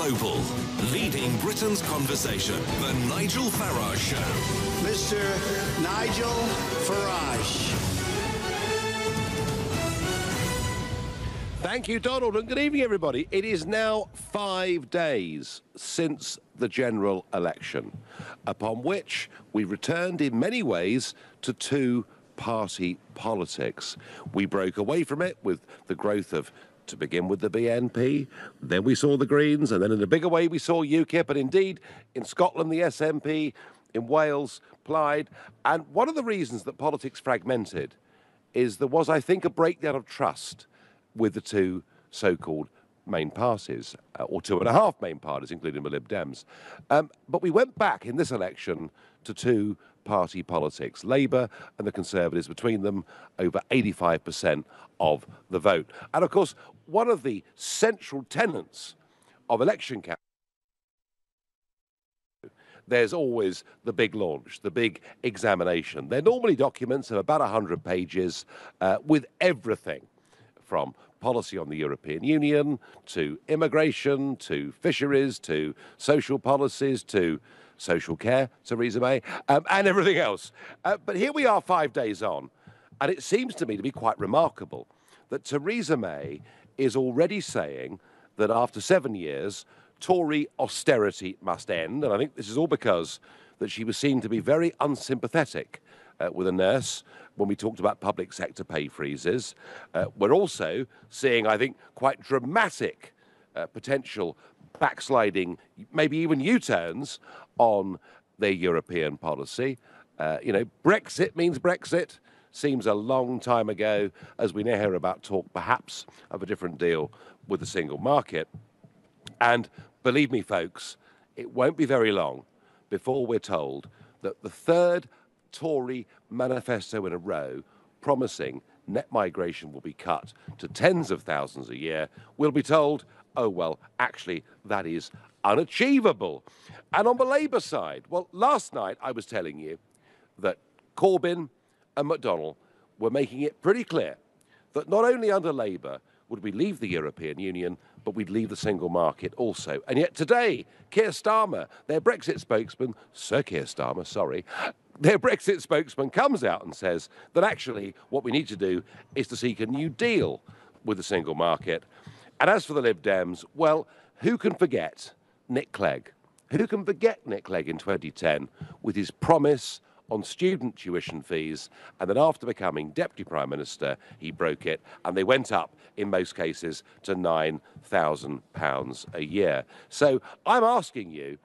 global, leading Britain's conversation. The Nigel Farage Show. Mr. Nigel Farage. Thank you, Donald, and good evening, everybody. It is now 5 days since the general election, upon which we returned in many ways to two-party politics. We broke away from it with the growth of, to begin with, the BNP, then we saw the Greens, and then in a bigger way we saw UKIP, and indeed in Scotland the SNP, in Wales, Plaid. And one of the reasons that politics fragmented is there was, I think, a breakdown of trust with the two so-called main parties, or two and a half main parties, including the Lib Dems. But we went back in this election to two-party politics. Labour and the Conservatives, between them, over 85% of the vote. And, of course, one of the central tenets of election campaigns, there's always the big launch, the big examination. They're normally documents of about 100 pages with everything from policy on the European Union, to immigration, to fisheries, to social policies, to social care, Theresa May, and everything else. But here we are 5 days on, and it seems to me to be quite remarkable that Theresa May is already saying that after 7 years, Tory austerity must end. And I think this is all because that she was seen to be very unsympathetic with a nurse when we talked about public sector pay freezes. We're also seeing, I think, quite dramatic potential backsliding, maybe even U-turns on their European policy. Brexit means Brexit. Seems a long time ago, as we now hear about talk perhaps of a different deal with the single market. And believe me, folks, it won't be very long before we're told that the third Tory manifesto in a row promising net migration will be cut to tens of thousands a year, we'll be told, oh, well, actually, that is unachievable. And on the Labour side, well, last night I was telling you that Corbyn and McDonnell were making it pretty clear that not only under Labour would we leave the European Union, but we'd leave the single market also. And yet today, Keir Starmer, their Brexit spokesman, Sir Keir Starmer, sorry, their Brexit spokesman comes out and says that actually what we need to do is to seek a new deal with the single market. And as for the Lib Dems, well, who can forget Nick Clegg? Who can forget Nick Clegg in 2010 with his promise on student tuition fees, and then after becoming Deputy Prime Minister, he broke it, and they went up, in most cases, to £9,000 a year. So I'm asking you,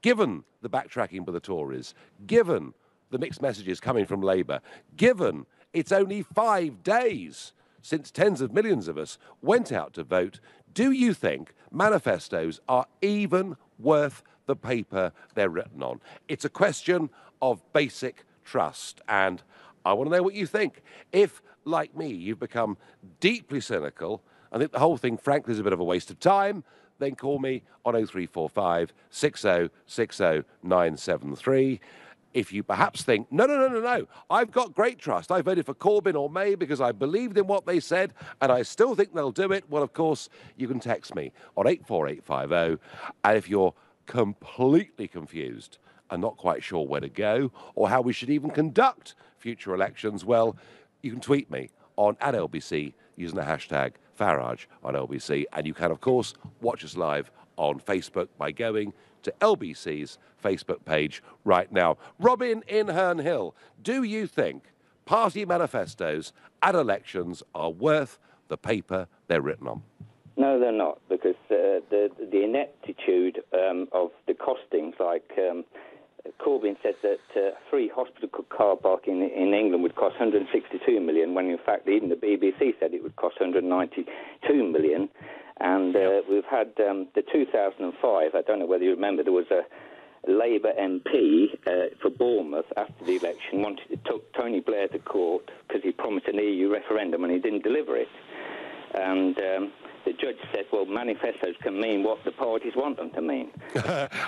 given the backtracking by the Tories, given the mixed messages coming from Labour, given it's only 5 days since tens of millions of us went out to vote, do you think manifestos are even worth the paper they're written on? It's a question of basic trust, and I want to know what you think. If, like me, you've become deeply cynical and think the whole thing, frankly, is a bit of a waste of time, then call me on 0345 6060 973. If you perhaps think, no, I've got great trust. I voted for Corbyn or May because I believed in what they said and I still think they'll do it, well, of course, you can text me on 84850. And if you're completely confused and not quite sure where to go or how we should even conduct future elections, well, you can tweet me on @LBC using the hashtag Farage on LBC. And you can, of course, watch us live on Facebook by going to LBC's Facebook page right now. Robin in Herne Hill, do you think party manifestos at elections are worth the paper they're written on? No, they're not, because the ineptitude of the costings, like Corbyn said that free hospital car parking in England would cost 162 million, when in fact even the BBC said it would cost 192 million. And we've had the 2005, I don't know whether you remember, there was a Labour MP for Bournemouth after the election took Tony Blair to court because he promised an EU referendum and he didn't deliver it. And the judge said, well, manifestos can mean what the parties want them to mean.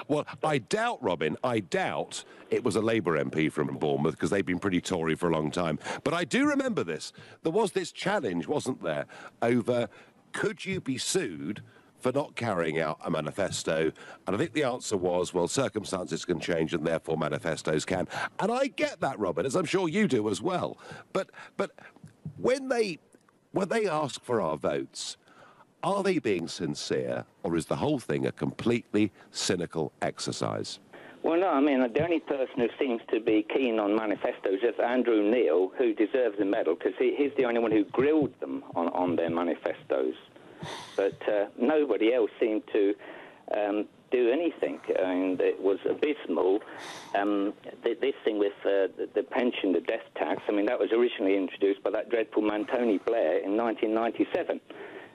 Well, I doubt, Robin, it was a Labour MP from Bournemouth, because they've been pretty Tory for a long time. But I do remember this. There was this challenge, wasn't there, over could you be sued for not carrying out a manifesto? And I think the answer was, well, circumstances can change and therefore manifestos can. And I get that, Robin, as I'm sure you do as well. But when they ask for our votes, are they being sincere, or is the whole thing a completely cynical exercise? Well, no, I mean, the only person who seems to be keen on manifestos is Andrew Neil, who deserves a medal, because he's the only one who grilled them on their manifestos. But nobody else seemed to do anything. I mean, it was abysmal. This thing with the pension, the death tax, I mean, that was originally introduced by that dreadful man Tony Blair in 1997.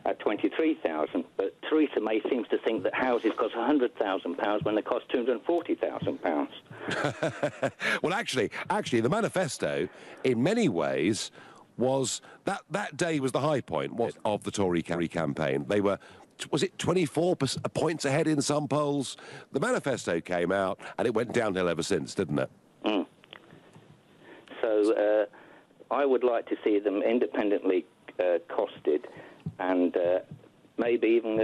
At 23,000, but Theresa May seems to think that houses cost £100,000 when they cost £240,000. Well, actually, the manifesto, in many ways, was that day was the high point of the Tory campaign. They were, was it 24 points ahead in some polls? The manifesto came out, and it went downhill ever since, didn't it? Mm. So I would like to see them independently costed, and maybe even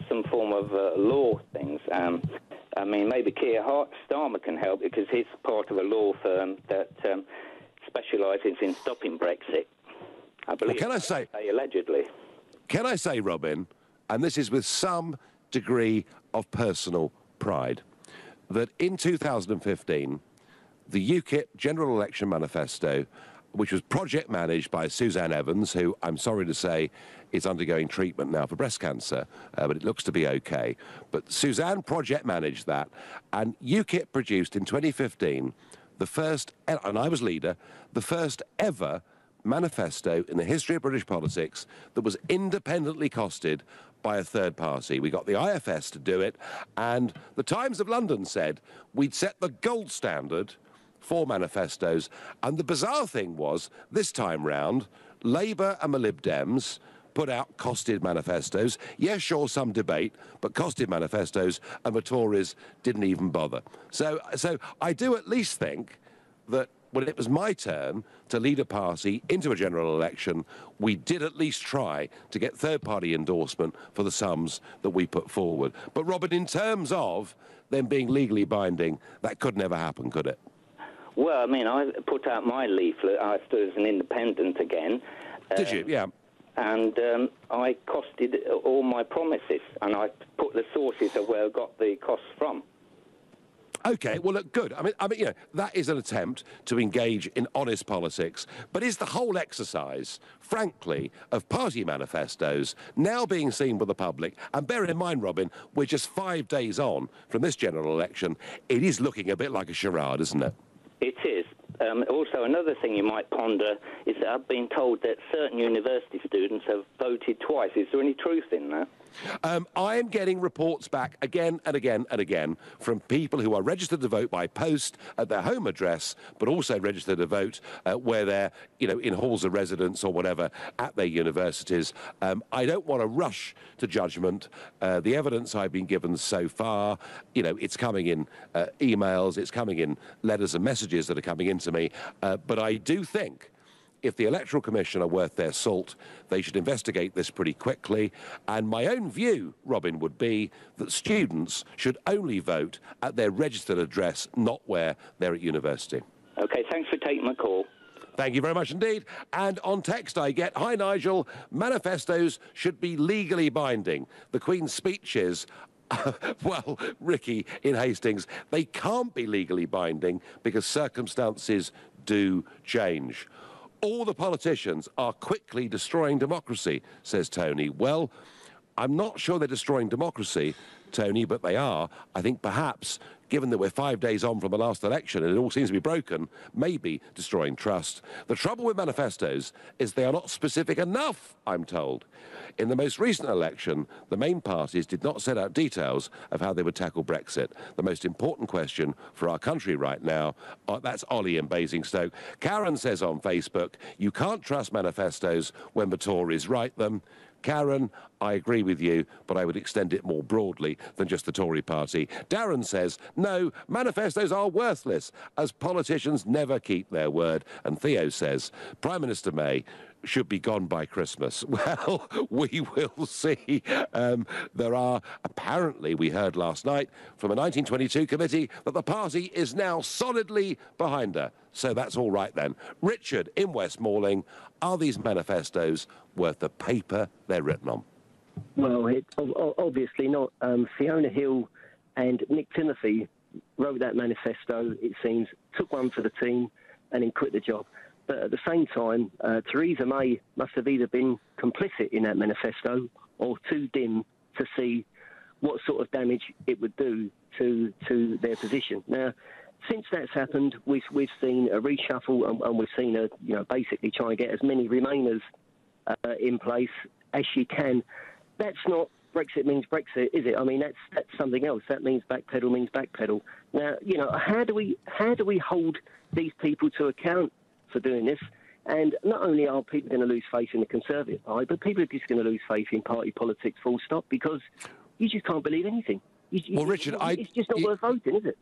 some form of law things. I mean, maybe Keir Starmer can help, because he's part of a law firm that specialises in stopping Brexit. I believe. Well, can I say, allegedly? Can I say, Robin, and this is with some degree of personal pride, that in 2015, the UKIP General Election Manifesto, which was project managed by Suzanne Evans, who I'm sorry to say is undergoing treatment now for breast cancer, but it looks to be okay. But Suzanne project managed that, and UKIP produced in 2015 the first, and I was leader, the first ever manifesto in the history of British politics that was independently costed by a third party. We got the IFS to do it, and the Times of London said we'd set the gold standard for manifestos. And the bizarre thing was, this time round, Labour and the Lib Dems put out costed manifestos. Yes, sure, some debate, but costed manifestos, and the Tories didn't even bother. So I do at least think that when it was my turn to lead a party into a general election, we did at least try to get third-party endorsement for the sums that we put forward. But, Robert, in terms of them being legally binding, that could never happen, could it? Well, I mean, I put out my leaflet. I stood as an independent again. Did you? Yeah. And I costed all my promises, and I put the sources of where I got the costs from. Okay, well, look, good. I mean, you know, that is an attempt to engage in honest politics. But is the whole exercise, frankly, of party manifestos now being seen by the public? And bear in mind, Robin, we're just 5 days on from this general election. It is looking a bit like a charade, isn't it? It is. Also, another thing you might ponder is that I've been told that certain university students have voted twice. Is there any truth in that? I am getting reports back again and again and again from people who are registered to vote by post at their home address, but also registered to vote where they're, you know, in halls of residence or whatever at their universities. I don't want to rush to judgment. The evidence I've been given so far, you know, it's coming in emails, it's coming in letters and messages that are coming into me. But I do think, if the Electoral Commission are worth their salt, they should investigate this pretty quickly. And my own view, Robin, would be that students should only vote at their registered address, not where they're at university. OK, thanks for taking my call. Thank you very much indeed. And on text I get, hi Nigel, manifestos should be legally binding. The Queen's speeches, well, Ricky in Hastings, they can't be legally binding because circumstances do change. All the politicians are quickly destroying democracy, says Tony. Well, I'm not sure they're destroying democracy, Tony, but they are. I think perhaps, given that we're 5 days on from the last election and it all seems to be broken, maybe destroying trust. The trouble with manifestos is they are not specific enough, I'm told. In the most recent election, the main parties did not set out details of how they would tackle Brexit. The most important question for our country right now, that's Ollie in Basingstoke. Karen says on Facebook, you can't trust manifestos when the Tories write them. Karen, I agree with you, but I would extend it more broadly than just the Tory party. Darren says, no, manifestos are worthless, as politicians never keep their word. And Theo says, Prime Minister May should be gone by Christmas. Well, we will see. There are, apparently, we heard last night from a 1922 committee that the party is now solidly behind her. So that's all right then. Richard in West Malling, are these manifestos worth the paper they're written on? Well, obviously not. Fiona Hill and Nick Timothy wrote that manifesto, it seems, took one for the team and then quit the job. But at the same time, Theresa May must have either been complicit in that manifesto or too dim to see what sort of damage it would do to their position. Now, since that's happened, we've seen a reshuffle and we've seen her, basically try and get as many Remainers in place as she can. That's not Brexit means Brexit, is it? I mean, that's something else. That means backpedal means backpedal. Now, how do we hold these people to account for doing this? And not only are people going to lose faith in the Conservative Party, but people are just going to lose faith in party politics full stop, because you just can't believe anything. Well, Richard, it's just not worth voting, is it?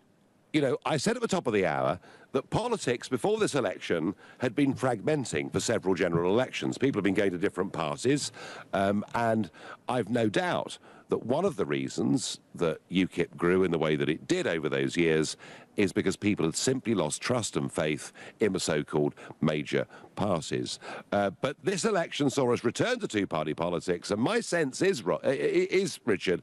I said at the top of the hour that politics before this election had been fragmenting for several general elections. People have been going to different parties, and I've no doubt that one of the reasons that UKIP grew in the way that it did over those years is because people had simply lost trust and faith in the so-called major parties. But this election saw us return to two-party politics, and my sense is Richard,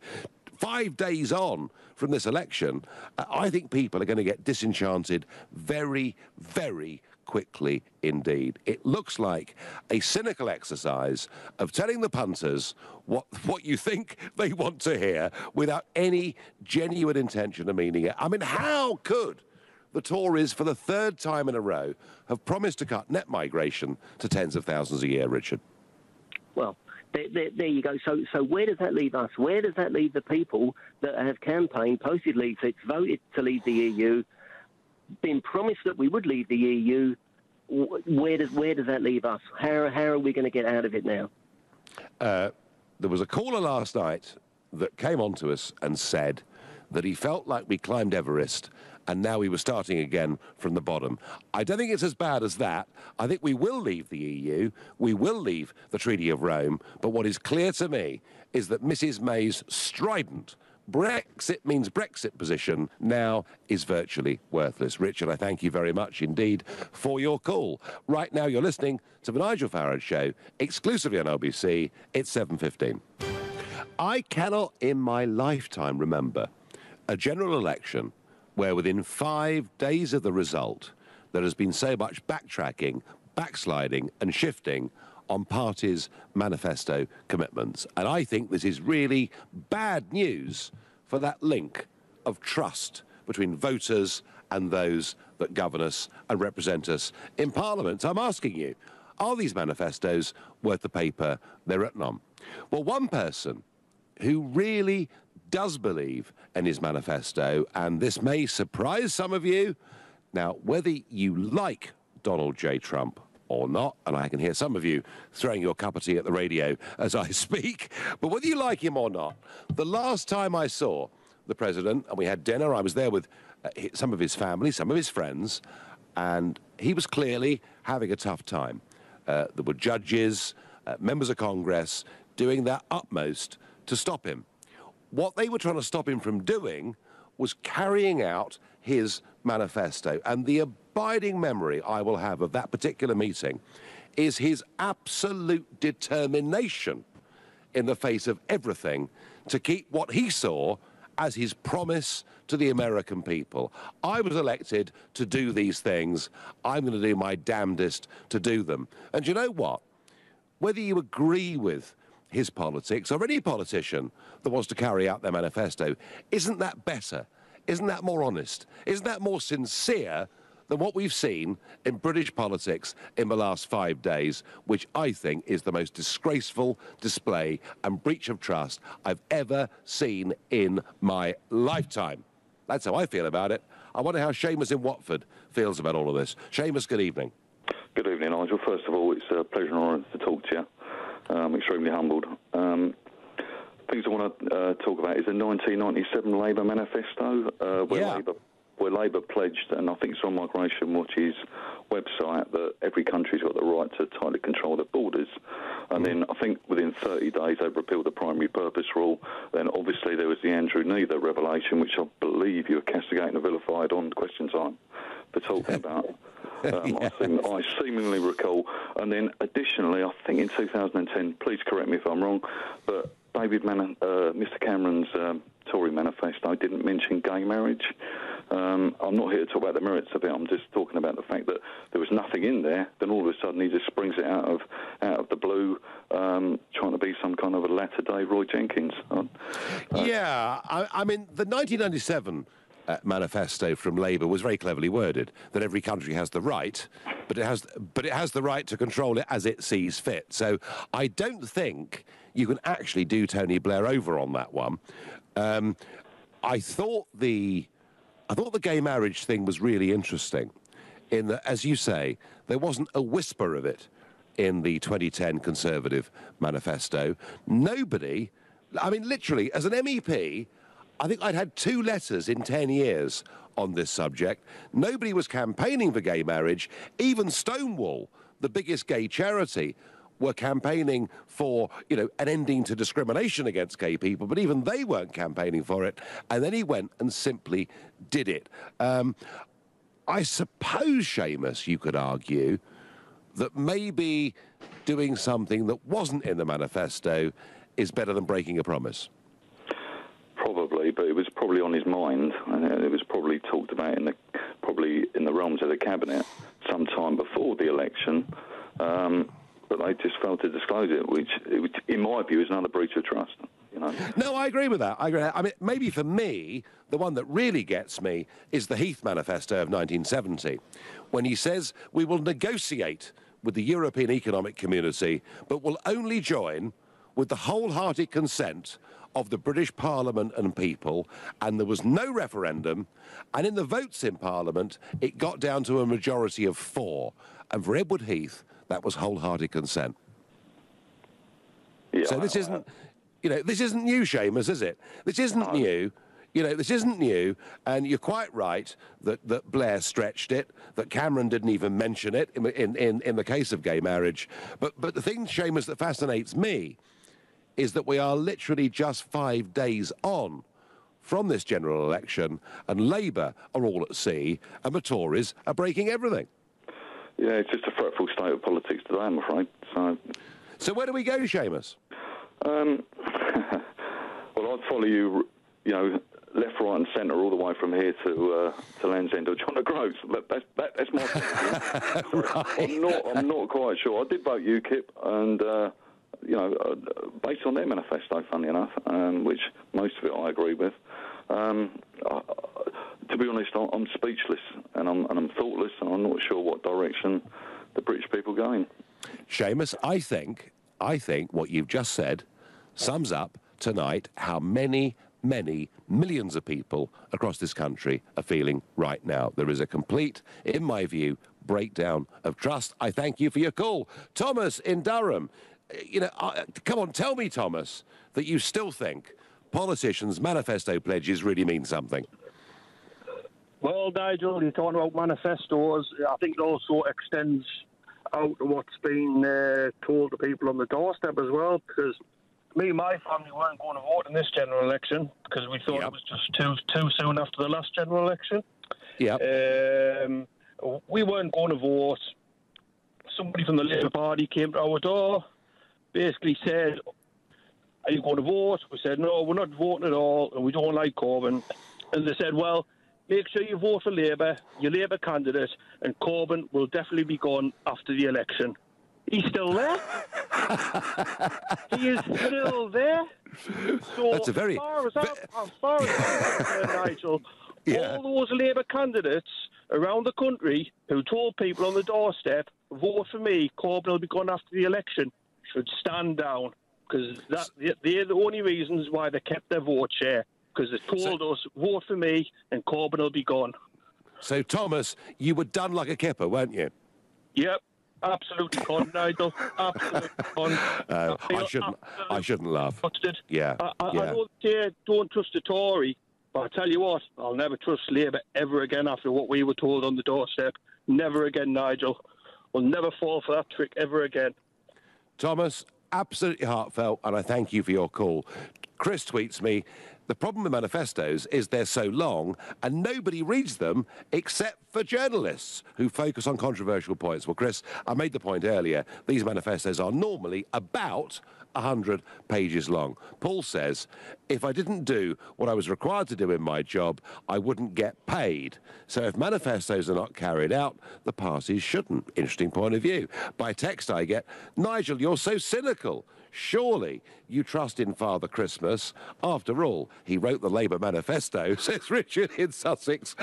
5 days on from this election, I think people are going to get disenchanted very, very quickly indeed. It looks like a cynical exercise of telling the punters what you think they want to hear without any genuine intention of meaning it. I mean, how could the Tories, for the third time in a row, have promised to cut net migration to tens of thousands a year, Richard? Well, there you go. So where does that leave us? Where does that leave the people that have campaigned, posted leaflets, voted to leave the EU, been promised that we would leave the EU? Where does that leave us? How are we going to get out of it now? There was a caller last night that came on to us and said that he felt like we climbed Everest and now we were starting again from the bottom. I don't think it's as bad as that. I think we will leave the EU, we will leave the Treaty of Rome, but what is clear to me is that Mrs May's strident Brexit means Brexit position now is virtually worthless. Richard, I thank you very much indeed for your call. Right now you're listening to the Nigel Farage Show, exclusively on LBC. It's 7:15. I cannot in my lifetime remember a general election where within 5 days of the result, there has been so much backtracking, backsliding and shifting on parties' manifesto commitments. And I think this is really bad news for that link of trust between voters and those that govern us and represent us in Parliament. I'm asking you, are these manifestos worth the paper they're written on? Well, one person who really does believe in his manifesto, and this may surprise some of you. Now, whether you like Donald J. Trump or not, and I can hear some of you throwing your cup of tea at the radio as I speak, but whether you like him or not, the last time I saw the president, and we had dinner, I was there with some of his family, some of his friends, and he was clearly having a tough time. There were judges, members of Congress, doing their utmost to stop him. What they were trying to stop him from doing was carrying out his manifesto. And the abiding memory I will have of that particular meeting is his absolute determination in the face of everything to keep what he saw as his promise to the American people. I was elected to do these things. I'm going to do my damnedest to do them. And you know what? Whether you agree with his politics or any politician that wants to carry out their manifesto, isn't that better? Isn't that more honest? Isn't that more sincere than what we've seen in British politics in the last 5 days, which I think is the most disgraceful display and breach of trust I've ever seen in my lifetime? That's how I feel about it. I wonder how Seamus in Watford feels about all of this. Seamus, good evening. Good evening, Nigel. First of all, it's a pleasure and honour to talk to you. I'm extremely humbled. Things I want to talk about is the 1997 Labour manifesto, where Labour where Labour pledged, and I think it's on Migration Watch's website, that every country's got the right to tightly control their borders. And then I think within 30 days they repealed the primary purpose rule. Then obviously there was the Andrew Neither revelation, which I believe you were castigated and vilified on Question Time for talking about. I seemingly recall. And then additionally, I think in 2010, please correct me if I'm wrong, but Mr Cameron's Tory manifesto didn't mention gay marriage. I'm not here to talk about the merits of it. I'm just talking about the fact that there was nothing in there. Then all of a sudden he just springs it out of the blue, trying to be some kind of a latter-day Roy Jenkins. Yeah, I mean, the 1997 manifesto from Labour was very cleverly worded, that every country has the right, but it has the right to control it as it sees fit. So I don't think you can actually do Tony Blair over on that one. I thought the gay marriage thing was really interesting, in that, as you say, there wasn't a whisper of it in the 2010 Conservative manifesto. Nobody, I mean, literally, as an MEP, I think I'd had 2 letters in 10 years on this subject. Nobody was campaigning for gay marriage. Even Stonewall, the biggest gay charity, were campaigning for, you know, an ending to discrimination against gay people, but even they weren't campaigning for it. And then he went and simply did it. I suppose, Seamus, you could argue that maybe doing something that wasn't in the manifesto is better than breaking a promise. Probably, but it was probably on his mind, and it was probably talked about probably in the realms of the cabinet sometime before the election. But they just failed to disclose it, which, in my view, is another breach of trust. You know? No, I agree with that. I agree. I mean, maybe for me, the one that really gets me is the Heath Manifesto of 1970, when he says we will negotiate with the European Economic Community, but will only join with the wholehearted consent of the British Parliament and people, and there was no referendum, and in the votes in Parliament, it got down to a majority of 4. And for Edward Heath, that was wholehearted consent. Yeah, so this isn't, you know, this isn't new, Seamus, is it? This isn't new. You know, this isn't new, and you're quite right that Blair stretched it, that Cameron didn't even mention it in the case of gay marriage. But the thing, Seamus, that fascinates me is that we are literally just 5 days on from this general election, and Labour are all at sea, and the Tories are breaking everything. Yeah, it's just a fretful state of politics today, I'm afraid. So where do we go, Seamus? Well, I'd follow you, you know, left, right and centre, all the way from here to Land's End or John O'Groats. That's my opinion. Right. I'm not quite sure. I did vote UKIP, and you know, based on their manifesto, funny enough, which most of it I agree with. To be honest, I'm speechless, and I'm thoughtless, and I'm not sure what direction the British people are going. Seamus, I think what you've just said sums up tonight how many millions of people across this country are feeling right now. There is a complete, in my view, breakdown of trust. I thank you for your call. Thomas in Durham, you know, come on, tell me, Thomas, that you still think politicians' manifesto pledges really mean something. Well, Nigel, you're talking about manifestos. I think it also extends out to what's been told to people on the doorstep as well, because me and my family weren't going to vote in this general election because we thought it was just too soon after the last general election. Yeah. We weren't going to vote. Somebody from the Labour Party came to our door, basically said, "Are you going to vote?" We said, "No, we're not voting at all, and we don't like Corbyn." And they said, "Well, make sure you vote for Labour, your Labour candidate, and Corbyn will definitely be gone after the election." He's still there. He is still there. So that's a very... as far as Nigel, all those Labour candidates around the country who told people on the doorstep, "Vote for me, Corbyn will be gone after the election," should stand down, because they're the only reasons why they kept their vote share, because they told us, "Vote for me and Corbyn will be gone." So, Thomas, you were done like a kipper, weren't you? Yep. Absolutely con, Nigel. Absolutely con. I shouldn't laugh. Busted. Yeah. I know they don't trust a Tory, But I tell you what, I'll never trust Labour ever again after what we were told on the doorstep. Never again, Nigel. We'll never fall for that trick ever again. Thomas, absolutely heartfelt, and I thank you for your call. Chris tweets me, the problem with manifestos is they're so long and nobody reads them except for journalists who focus on controversial points. Well, Chris, I made the point earlier, these manifestos are normally about 100 pages long. Paul says, if I didn't do what I was required to do in my job, I wouldn't get paid. So if manifestos are not carried out, the parties shouldn't. Interesting point of view. By text I get, Nigel, you're so cynical. Surely you trust in Father Christmas. After all, he wrote the Labour manifesto, says Richard in Sussex.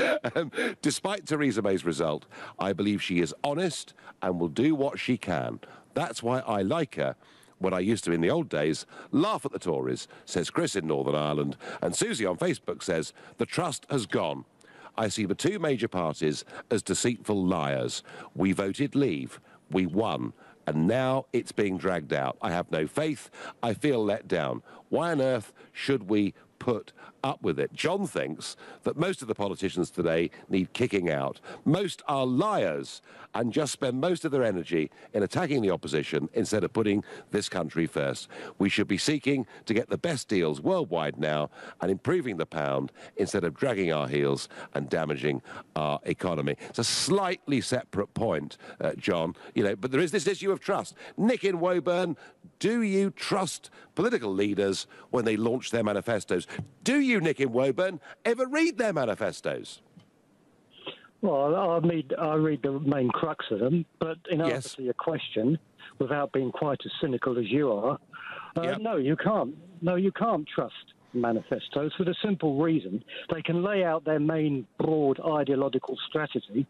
Despite Theresa May's result, I believe she is honest and will do what she can. That's why I like her. When I used to, in the old days, laugh at the Tories, says Chris in Northern Ireland. And Susie on Facebook says, the trust has gone. I see the two major parties as deceitful liars. We voted Leave. We won. And now it's being dragged out. I have no faith. I feel let down. Why on earth should we put up with it? John thinks that most of the politicians today need kicking out. Most are liars and just spend most of their energy in attacking the opposition instead of putting this country first. We should be seeking to get the best deals worldwide now and improving the pound instead of dragging our heels and damaging our economy. It's a slightly separate point, John, you know, but there is this issue of trust. Nick in Woburn, do you trust political leaders when they launch their manifestos? Do you, Nick in Woburn, ever read their manifestos? Well, I read the main crux of them, but in answer to your question, without being quite as cynical as you are, no, you can't. No, you can't trust manifestos for the simple reason they can lay out their main broad ideological strategy,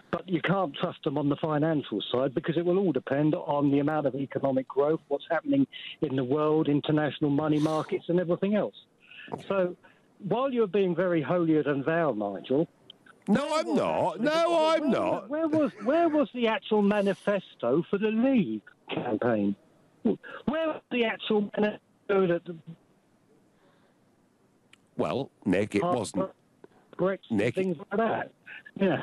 but you can't trust them on the financial side because it will all depend on the amount of economic growth, what's happening in the world, international money markets and everything else. So while you're being very holier than thou, Nigel... No, I'm not. No, I'm not. Where was the actual manifesto for the Leave campaign? Where was the actual manifesto that... Well, Nick, it wasn't. Brexit, Nick, things like that. Yeah.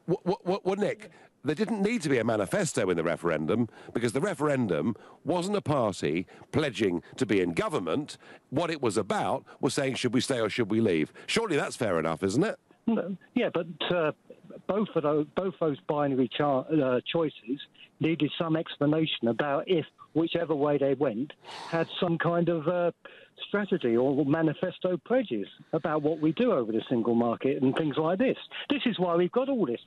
Well, Nick, there didn't need to be a manifesto in the referendum because the referendum wasn't a party pledging to be in government. What it was about was saying, should we stay or should we leave? Surely that's fair enough, isn't it? Yeah, but both those binary choices needed some explanation about if whichever way they went had some kind of strategy or manifesto pledges about what we do over the single market and things like this. This is why we've got all this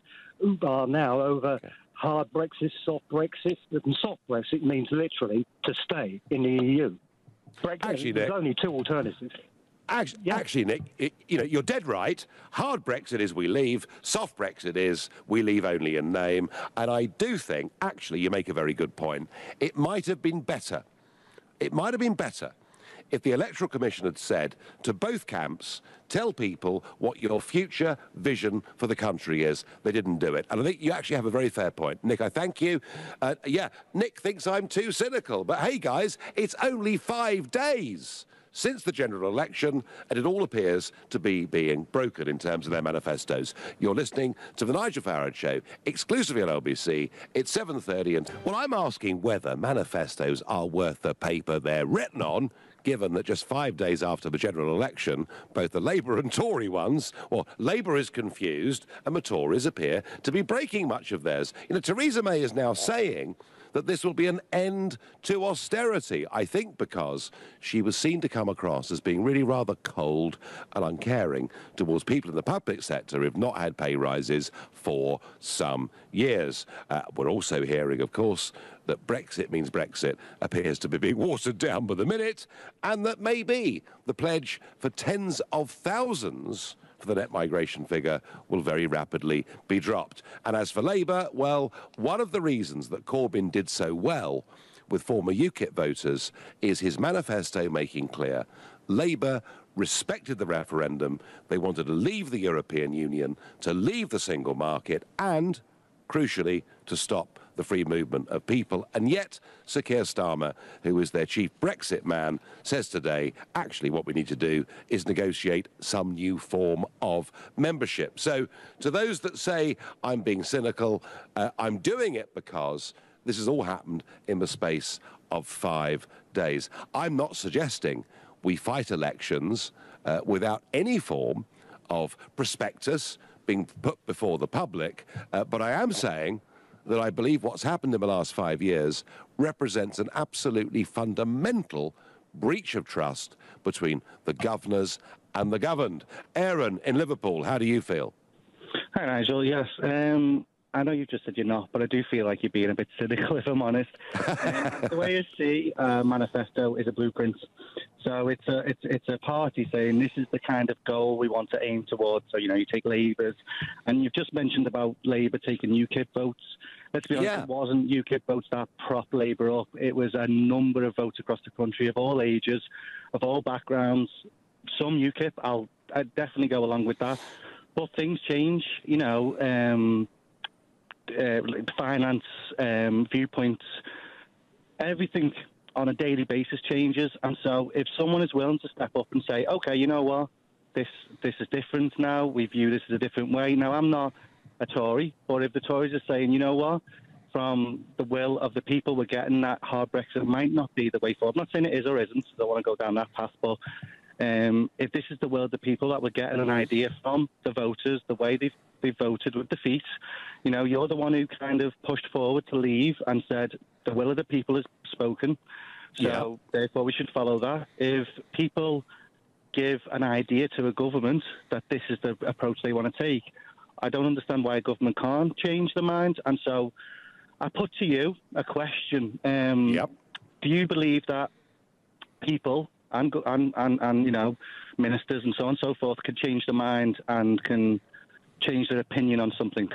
ooh-bah now over hard Brexit, soft Brexit, and soft Brexit means literally to stay in the EU. Actually, there's only two alternatives. Actually, Nick, you know, you're dead right. Hard Brexit is we leave. Soft Brexit is we leave only in name. And I do think, actually, you make a very good point. It might have been better. It might have been better if the Electoral Commission had said to both camps, tell people what your future vision for the country is. They didn't do it. And I think you actually have a very fair point. Nick, I thank you. Nick thinks I'm too cynical. But hey, guys, it's only 5 days since the general election, and it all appears to be being broken in terms of their manifestos. You're listening to the Nigel Farage Show, exclusively on LBC. It's 7:30, and well, I'm asking whether manifestos are worth the paper they're written on, given that just 5 days after the general election, both the Labour and Tory ones, well, Labour is confused, and the Tories appear to be breaking much of theirs. You know, Theresa May is now saying that this will be an end to austerity, I think because she was seen to come across as being really rather cold and uncaring towards people in the public sector who've not had pay rises for some years. We're also hearing, of course, that Brexit means Brexit appears to be being watered down by the minute, and that maybe the pledge for tens of thousands for the net migration figure will very rapidly be dropped. And as for Labour, well, one of the reasons that Corbyn did so well with former UKIP voters is his manifesto making clear Labour respected the referendum. They wanted to leave the European Union, to leave the single market, and, crucially, to stop the free movement of people. And yet, Sir Keir Starmer, who is their chief Brexit man, says today, actually what we need to do is negotiate some new form of membership. So to those that say I'm being cynical, I'm doing it because this has all happened in the space of 5 days. I'm not suggesting we fight elections without any form of prospectus being put before the public, but I am saying that I believe what's happened in the last 5 years represents an absolutely fundamental breach of trust between the governors and the governed. Aaron in Liverpool, how do you feel? Hi, Nigel. Yes, I know you've just said you're not, but I do feel like you're being a bit cynical, if I'm honest. The way I see manifesto is a blueprint. So it's a party saying this is the kind of goal we want to aim towards. So, you know, you take Labour's, and you've just mentioned about Labour taking UKIP votes. Let's be honest, it wasn't UKIP votes that prop Labour up. It was a number of votes across the country of all ages, of all backgrounds. Some UKIP, I'd definitely go along with that. But things change, you know, finance, viewpoints, everything on a daily basis changes. And so if someone is willing to step up and say, okay, you know what, this is different now, we view this as a different way. Now, I'm not a Tory, but if the Tories are saying, you know what, from the will of the people, we're getting that hard Brexit might not be the way forward. I'm not saying it is or isn't, I don't want to go down that path, but if this is the will of the people that we're getting an idea from the voters, the way they've voted with their feet, you know, you're the one who kind of pushed forward to leave and said the will of the people is spoken, so therefore we should follow that. If people give an idea to a government that this is the approach they want to take, I don't understand why a government can't change their mind. And so I put to you a question. Do you believe that people and you know, ministers and so on and so forth can change their mind and can change their opinion on something?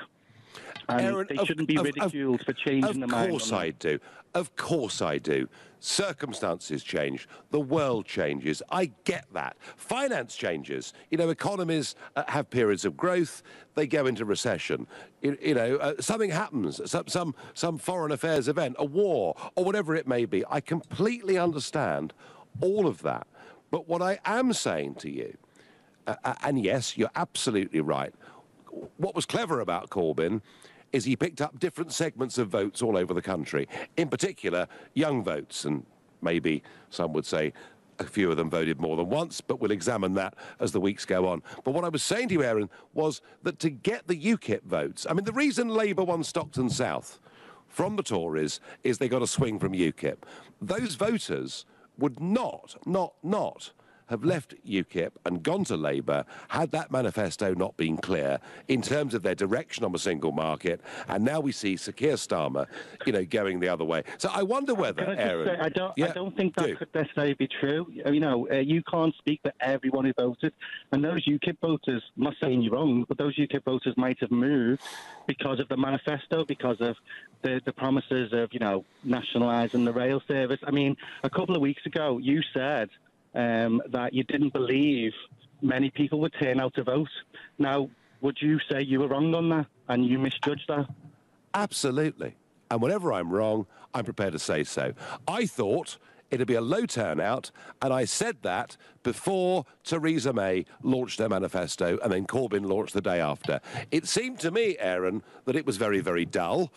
And Aaron, they shouldn't be ridiculed for changing their mind. Of course I do. Of course I do. Circumstances change. The world changes. I get that. Finance changes. You know, economies have periods of growth. They go into recession. You know, something happens. Some foreign affairs event, a war, or whatever it may be. I completely understand all of that. But what I am saying to you, and yes, you're absolutely right, what was clever about Corbyn is he picked up different segments of votes all over the country, in particular young votes, and maybe some would say a few of them voted more than once, but we'll examine that as the weeks go on. But what I was saying to you, Aaron, was that to get the UKIP votes, I mean, the reason Labour won Stockton South from the Tories is they got a swing from UKIP. Those voters would not have left UKIP and gone to Labour had that manifesto not been clear in terms of their direction on the single market. And now we see Sir Keir Starmer, you know, going the other way. So I wonder whether, Aaron... I don't think that could necessarily be true. You know, you can't speak for everyone who voted. And those UKIP voters, I'm not saying you're wrong, but those UKIP voters might have moved because of the manifesto, because of the promises of, you know, nationalising the rail service. I mean, a couple of weeks ago, you said that you didn't believe many people would turn out to vote. Now, would you say you were wrong on that and you misjudged that? Absolutely. And whenever I'm wrong, I'm prepared to say so. I thought it'd be a low turnout, and I said that before Theresa May launched her manifesto and then Corbyn launched the day after. It seemed to me, Aaron, that it was very, very dull,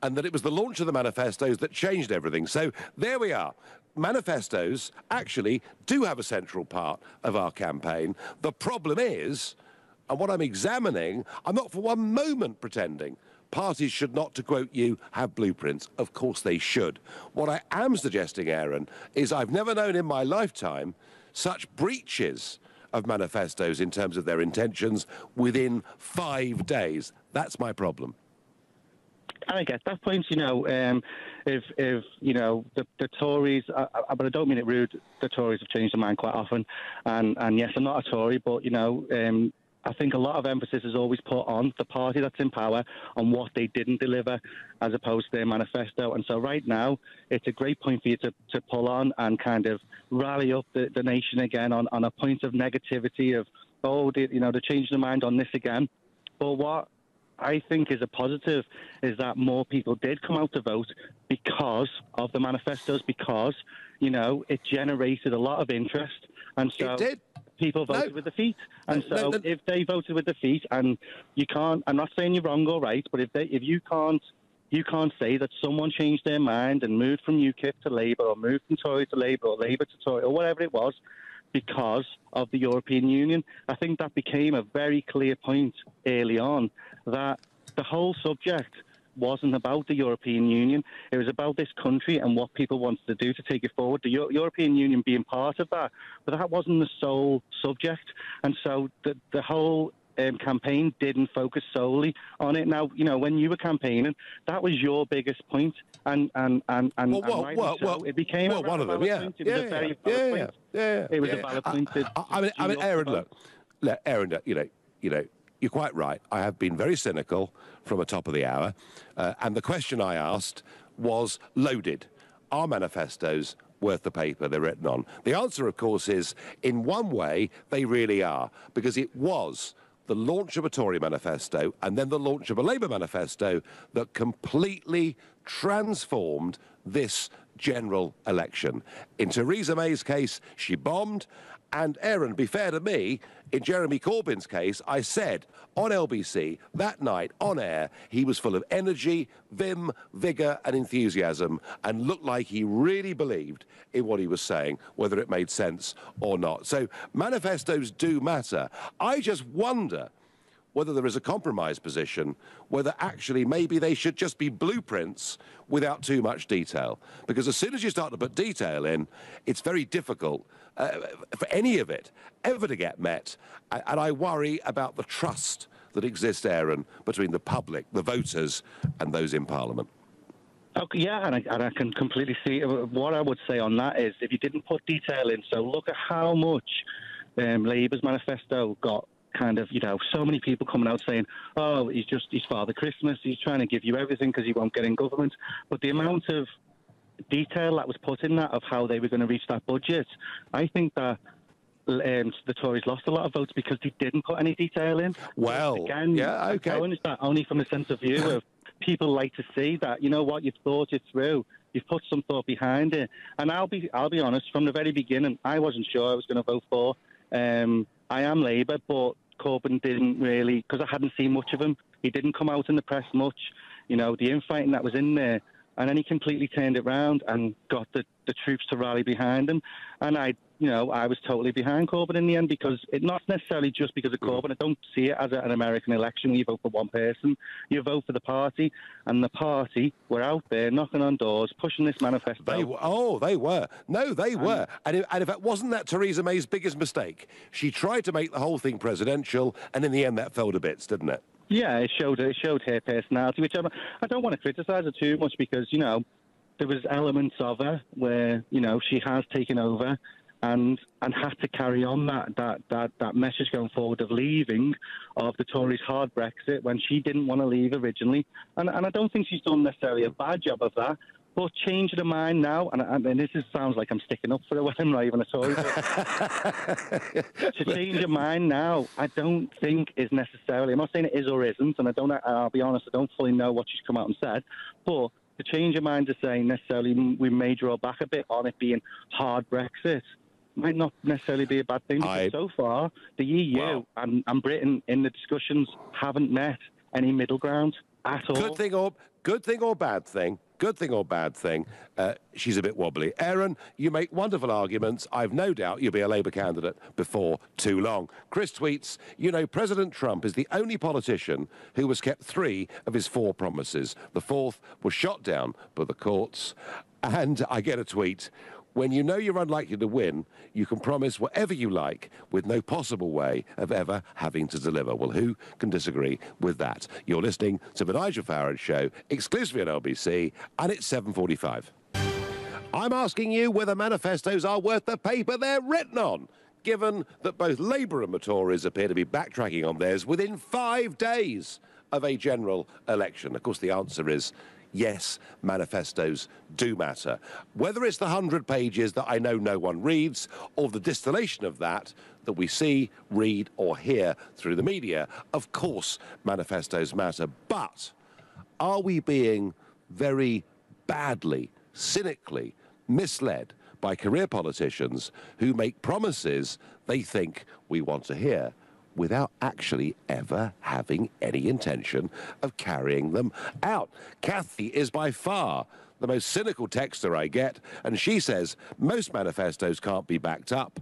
and that it was the launch of the manifestos that changed everything. So there we are. Manifestos actually do have a central part of our campaign. The problem is, and what I'm examining, I'm not for one moment pretending parties should not, to quote you, have blueprints. Of course they should. What I am suggesting, Aaron, is I've never known in my lifetime such breaches of manifestos in terms of their intentions within 5 days. That's my problem. I get that point, you know, if you know, the Tories, but I don't mean it rude, the Tories have changed their mind quite often, and yes, I'm not a Tory, but, you know, I think a lot of emphasis is always put on the party that's in power on what they didn't deliver as opposed to their manifesto. And so right now, it's a great point for you to pull on and kind of rally up the nation again on a point of negativity of, oh, you know, they changed their mind on this again. But what I think is a positive is that more people did come out to vote because of the manifestos, because, you know, it generated a lot of interest. And so people voted with their feet. And if they voted with their feet, and you can't, I'm not saying you're wrong or right, but if you can't say that someone changed their mind and moved from UKIP to Labour, or moved from Tory to Labour, or Labour to Tory, or whatever it was, because of the European Union. I think that became a very clear point early on, that the whole subject wasn't about the European Union. It was about this country and what people wanted to do to take it forward. The European Union being part of that, but that wasn't the sole subject. And so the whole campaign didn't focus solely on it. Now, you know, when you were campaigning, that was your biggest point, and it became one of them. Yeah, it was a very valid point. It was a valid point. I mean, Aaron, look, Aaron, you know, you're quite right. I have been very cynical from the top of the hour, and the question I asked was loaded. Are manifestos worth the paper they're written on? The answer, of course, is in one way they really are, because it was the launch of a Tory manifesto and then the launch of a Labour manifesto that completely transformed this general election. In Theresa May's case, she bombed. And Aaron, be fair to me, in Jeremy Corbyn's case, I said on LBC that night on air, he was full of energy, vim, vigour and enthusiasm, and looked like he really believed in what he was saying, whether it made sense or not. So manifestos do matter. I just wonder whether there is a compromise position, whether actually maybe they should just be blueprints without too much detail. Because as soon as you start to put detail in, it's very difficult for any of it ever to get met. And I worry about the trust that exists, Aaron, between the public, the voters, and those in Parliament. Okay, yeah, and I can completely see. What I would say on that is, if you didn't put detail in, so look at how much Labour's manifesto got kind of, you know, so many people coming out saying, oh, he's Father Christmas, he's trying to give you everything because he won't get in government. But the amount of detail that was put in that of how they were going to reach that budget, I think that the Tories lost a lot of votes because they didn't put any detail in. Well, again, yeah, okay. Is that only from a sense of view of people like to see that, you know what, you've thought it through, you've put some thought behind it. And I'll be honest, from the very beginning, I wasn't sure I was going to vote for. I am Labour, but Corbyn didn't really, because I hadn't seen much of him. He didn't come out in the press much. You know, the infighting that was in there. And then he completely turned it round and got the troops to rally behind him. And I was totally behind Corbyn in the end, because it not necessarily just because of Corbyn. I don't see it as an American election where you vote for one person. You vote for the party, and the party were out there knocking on doors, pushing this manifesto. They were. No, they were. And in fact, wasn't that Theresa May's biggest mistake? She tried to make the whole thing presidential, and in the end that fell to bits, didn't it? Yeah, it showed her personality, which I don't want to criticise her too much, because, you know, there was elements of her where, you know, she has taken over and had to carry on that message going forward of leaving, of the Tories' hard Brexit when she didn't want to leave originally. And I don't think she's done necessarily a bad job of that. But changing her mind now, and this sounds like I'm sticking up for her when I'm not even a Tory, but to change her mind now, I don't think is necessarily, I'm not saying it is or isn't, and I'll be honest, I don't fully know what she's come out and said, but to change her mind to say necessarily we may draw back a bit on it being hard Brexit might not necessarily be a bad thing, because so far the EU and Britain in the discussions haven't met any middle ground at all. Good thing or bad thing? Good thing or bad thing, she's a bit wobbly. Aaron, you make wonderful arguments. I've no doubt you'll be a Labour candidate before too long. Chris tweets, you know, President Trump is the only politician who has kept 3 of his 4 promises. The 4th was shot down by the courts. And I get a tweet, when you know you're unlikely to win, you can promise whatever you like with no possible way of ever having to deliver. Well, who can disagree with that? You're listening to The Nigel Farage Show, exclusively on LBC, and it's 7:45. I'm asking you whether manifestos are worth the paper they're written on, given that both Labour and the Tories appear to be backtracking on theirs within 5 days of a general election. Of course, the answer is yes, manifestos do matter. Whether it's the 100 pages that I know no one reads, or the distillation of that we see, read, or hear through the media, of course manifestos matter. But are we being very badly, cynically misled by career politicians who make promises they think we want to hear without actually ever having any intention of carrying them out? Kathy is by far the most cynical texter I get, and she says most manifestos can't be backed up.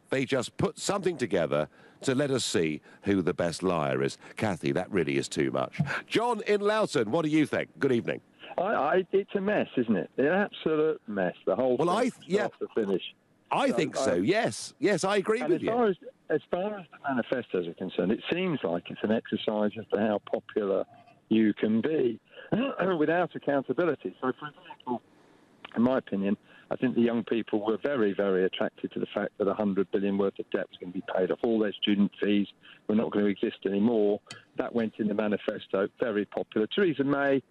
They just put something together to let us see who the best liar is. Kathy, that really is too much. John in Loughton, what do you think? Good evening. It's a mess, isn't it? An absolute mess. The whole thing, start to finish. I think so. Yes, I agree with you. As far as the manifestos are concerned, it seems like it's an exercise as to how popular you can be without accountability. So, for example, in my opinion, I think the young people were very, very attracted to the fact that 100 billion worth of debt was going to be paid off. All their student fees were not going to exist anymore. That went in the manifesto. Very popular. Theresa May,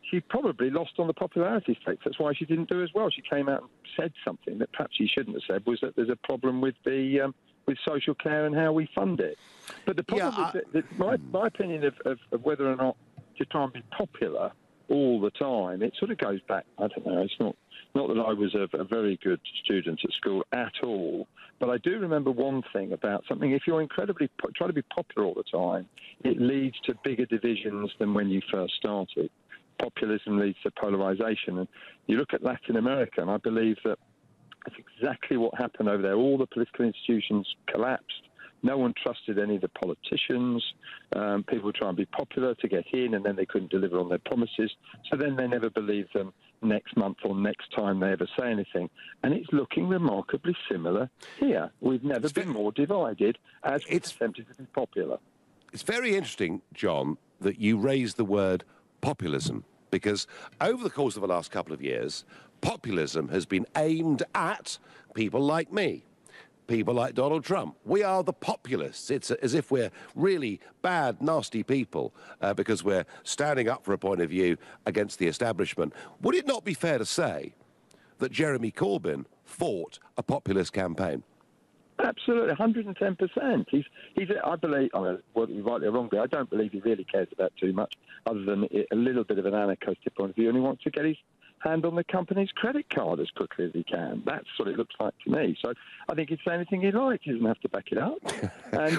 she probably lost on the popularity stakes. That's why she didn't do as well. She came out and said something that perhaps she shouldn't have said, was that there's a problem with the with social care and how we fund it. But the problem is that my opinion of whether or not to try and be popular all the time, it sort of goes back, I don't know, it's not that I was a very good student at school at all, but I do remember one thing about something. If you're incredibly trying to be popular all the time, it leads to bigger divisions than when you first started. Populism leads to polarization. And you look at Latin America, and I believe that that's exactly what happened over there. All the political institutions collapsed. No one trusted any of the politicians. People were trying to be popular to get in, and then they couldn't deliver on their promises. So then they never believed them next month or next time they ever say anything. And it's looking remarkably similar here. We've never been more divided as it's attempted to be popular. It's very interesting, John, that you raised the word populism, because over the course of the last couple of years, populism has been aimed at people like me, people like Donald Trump. We are the populists. It's as if we're really bad, nasty people because we're standing up for a point of view against the establishment. Would it not be fair to say that Jeremy Corbyn fought a populist campaign? Absolutely, 110%. He's I believe, rightly or wrongly, I don't believe he really cares about too much other than a little bit of an anarchistic point of view, and he wants to get his hand on the company's credit card as quickly as he can. That's what it looks like to me. So I think he'd say anything he likes. He doesn't have to back it up. And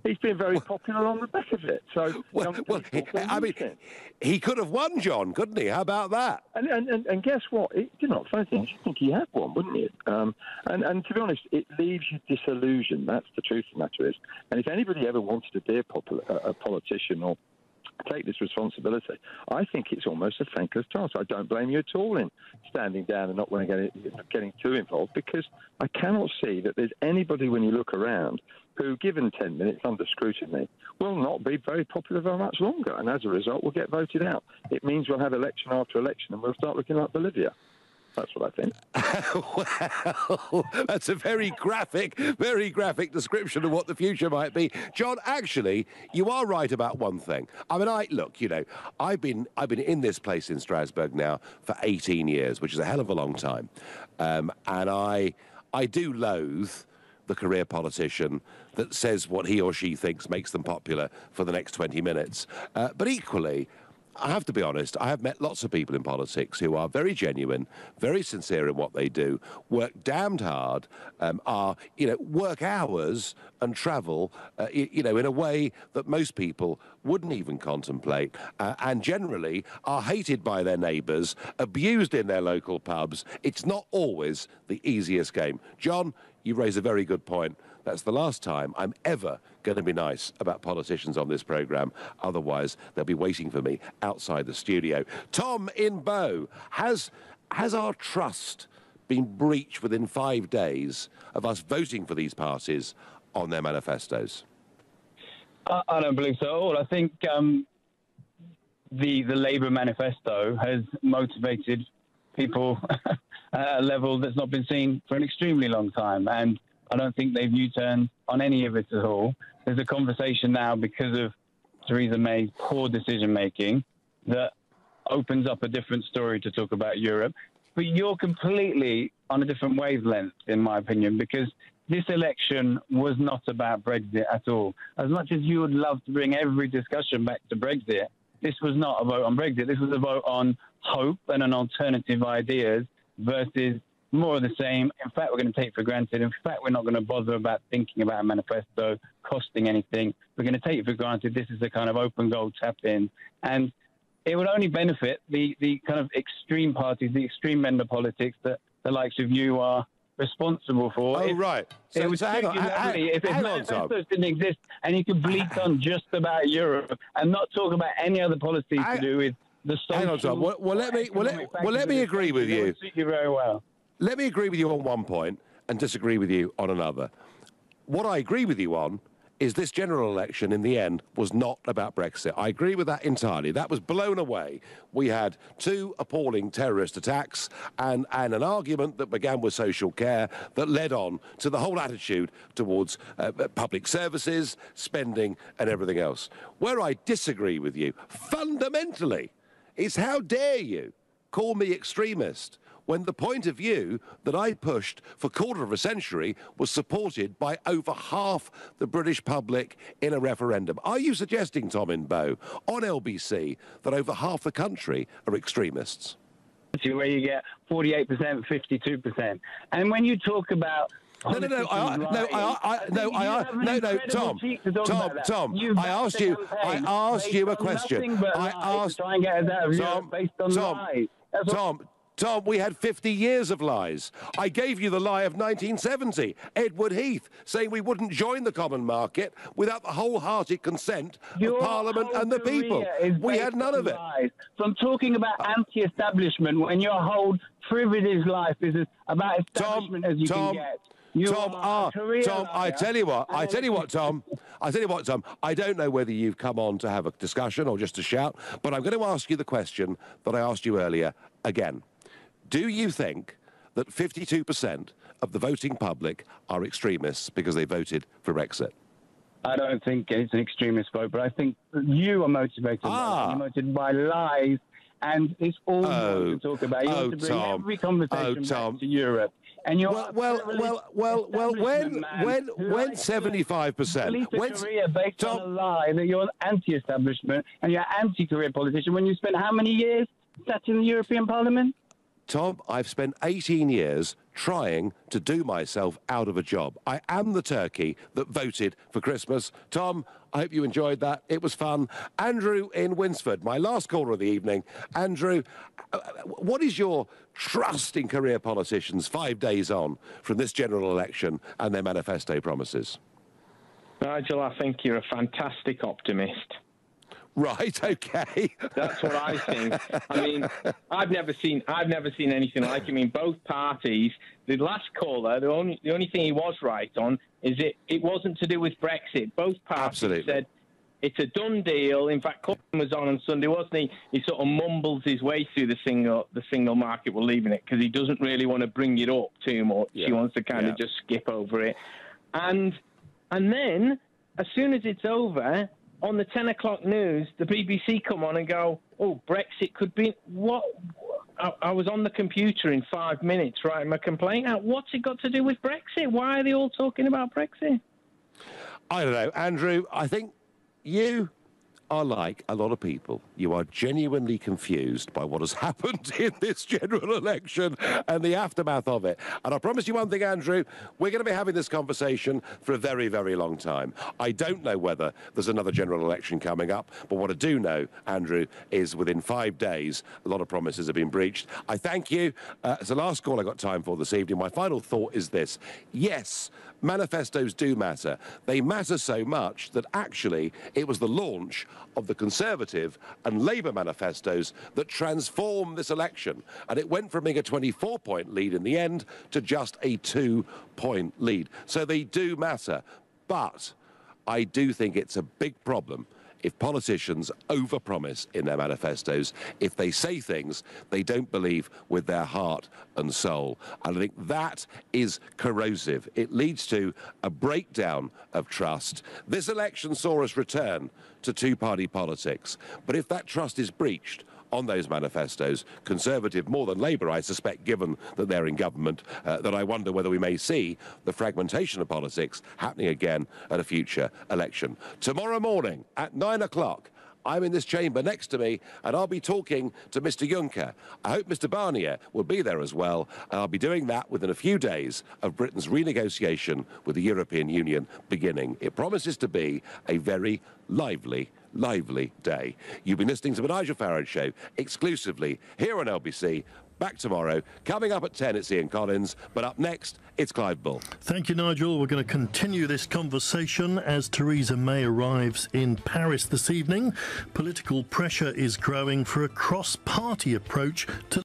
he's been very popular on the back of it. So, he could have won, John, couldn't he? How about that? And guess what? Funny thing, you think he had one, wouldn't you? And to be honest, it leaves you disillusioned. That's the truth of the matter is. And if anybody ever wanted to be a politician or take this responsibility, I think it's almost a thankless task. I don't blame you at all in standing down and not getting too involved, because I cannot see that there's anybody, when you look around, who, given 10 minutes under scrutiny, will not be very popular very much longer, and as a result will get voted out. It means we'll have election after election and we'll start looking like Bolivia. That's what I think. Well, that's a very graphic description of what the future might be. John, actually, you are right about one thing. I mean, I've been in this place in Strasbourg now for 18 years, which is a hell of a long time. And I do loathe the career politician that says what he or she thinks makes them popular for the next 20 minutes. But equally, I have to be honest, I have met lots of people in politics who are very genuine, very sincere in what they do, work damned hard, work hours and travel, in a way that most people wouldn't even contemplate, and generally are hated by their neighbours, abused in their local pubs. It's not always the easiest game. John, you raise a very good point. That's the last time I'm ever going to be nice about politicians on this programme. Otherwise, they'll be waiting for me outside the studio. Tom in Bow, has our trust been breached within 5 days of us voting for these parties on their manifestos? I don't believe so at all. I think the Labour manifesto has motivated people at a level that's not been seen for an extremely long time, and I don't think they've U-turned on any of it at all. There's a conversation now because of Theresa May's poor decision-making that opens up a different story to talk about Europe. But you're completely on a different wavelength, in my opinion, because this election was not about Brexit at all. As much as you would love to bring every discussion back to Brexit, this was not a vote on Brexit. This was a vote on hope and on alternative ideas versus more of the same. In fact, we're going to take for granted. In fact, we're not going to bother about thinking about a manifesto costing anything. We're going to take it for granted. This is the kind of open goal tap in. And it would only benefit the kind of extreme parties, the extreme end of politics that the likes of you are responsible for. Oh, right. So hang on, if manifestos didn't exist and you could bleat on just about Europe and not talk about any other policy to do with the social... Hang on, Tom. Well, let me agree with you. Suit you very well. Let me agree with you on one point and disagree with you on another. What I agree with you on is this general election, in the end, was not about Brexit. I agree with that entirely. That was blown away. We had 2 appalling terrorist attacks and an argument that began with social care that led on to the whole attitude towards public services, spending and everything else. Where I disagree with you, fundamentally, is how dare you call me extremist when the point of view that I pushed for a quarter of a century was supported by over half the British public in a referendum. Are you suggesting, Tom in Bow, on LBC, that over half the country are extremists? Where you get 48%, 52%. And when you talk about... Tom, I asked you a question. Tom, we had 50 years of lies. I gave you the lie of 1970. Edward Heath saying we wouldn't join the common market without the wholehearted consent of Parliament and the people. We had none of it. From talking about anti-establishment when your whole privileged life is about establishment as you can get. Tom, I tell you what, Tom. I don't know whether you've come on to have a discussion or just to shout, but I'm going to ask you the question that I asked you earlier again. Do you think that 52% of the voting public are extremists because they voted for Brexit? I don't think it's an extremist vote, but I think you are motivated by lies, and it's all you want to talk about. You want to bring every conversation back to Europe. And you're when 75%, based on a lie that you're an anti-establishment and you're an anti-career politician when you spent how many years sat in the European Parliament? Tom, I've spent 18 years trying to do myself out of a job. I am the turkey that voted for Christmas. Tom, I hope you enjoyed that. It was fun. Andrew in Winsford, my last caller of the evening. Andrew, what is your trust in career politicians 5 days on from this general election and their manifesto promises? Nigel, I think you're a fantastic optimist. Right, okay. That's what I think. I mean, I've never seen anything like it. I mean, both parties, the last caller, the only thing he was right on is it wasn't to do with Brexit. Both parties said it's a done deal. In fact, Corbyn was on Sunday, wasn't he? He sort of mumbles his way through the single market. We're leaving it because he doesn't really want to bring it up too much. Yeah. He wants to kind of just skip over it. And then, as soon as it's over, on the 10 o'clock news, the BBC come on and go, oh, Brexit could be... What? I was on the computer in 5 minutes writing my complaint out. What's it got to do with Brexit? Why are they all talking about Brexit? I don't know. Andrew, I think you are like a lot of people. You are genuinely confused by what has happened in this general election and the aftermath of it. And I promise you one thing, Andrew, we're going to be having this conversation for a very, very long time. I don't know whether there's another general election coming up, but what I do know, Andrew, is within 5 days, a lot of promises have been breached. I thank you. It's the last call I got time for this evening. My final thought is this. Yes, manifestos do matter. They matter so much that actually it was the launch of the Conservative and Labour manifestos that transformed this election. And it went from being a 24-point lead in the end to just a 2-point lead. So they do matter. But I do think it's a big problem if politicians overpromise in their manifestos, if they say things they don't believe with their heart and soul. And I think that is corrosive. It leads to a breakdown of trust. This election saw us return to two-party politics. But if that trust is breached on those manifestos, Conservative more than Labour, I suspect, given that they're in government, that I wonder whether we may see the fragmentation of politics happening again at a future election. Tomorrow morning at 9 o'clock, I'm in this chamber next to me, and I'll be talking to Mr. Juncker. I hope Mr. Barnier will be there as well, and I'll be doing that within a few days of Britain's renegotiation with the European Union beginning. It promises to be a very lively day. You've been listening to the Nigel Farage Show exclusively here on LBC. Back tomorrow. Coming up at 10, it's Ian Collins, but up next, it's Clive Bull. Thank you, Nigel. We're going to continue this conversation as Theresa May arrives in Paris this evening. Political pressure is growing for a cross-party approach to